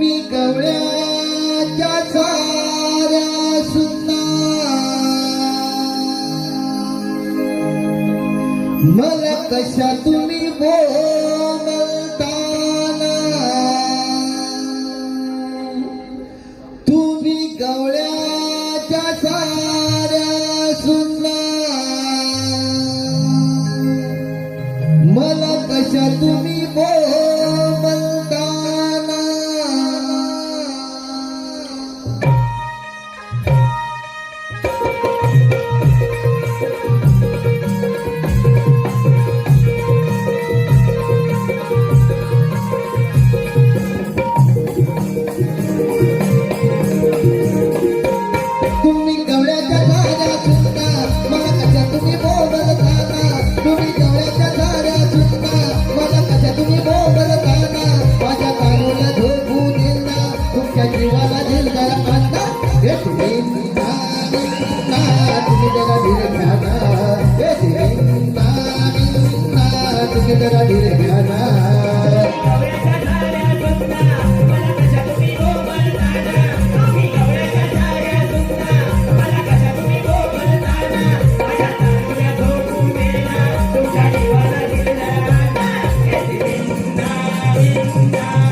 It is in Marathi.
तुम्ही गवळ्याच्या साऱ्या सुना मला कशा तुम्ही बोलताना तुम्ही गवळ्याच्या साऱ्या सुना मला कशा तुम्ही बोलताना तुम्ही गवळ्याच्या साऱ्या सुना मला कशा तुम्ही बोलताना तुम्ही गवळ्याच्या साऱ्या सुना मला कशा तुम्ही बोलताना माझ्या कानूला धोकू देना तुमच्या जीवाला दिलदार आणता हे तुम्ही तुम्ही जरा धीरे घ्या ना हे तुम्ही जरा धीरे घ्या ना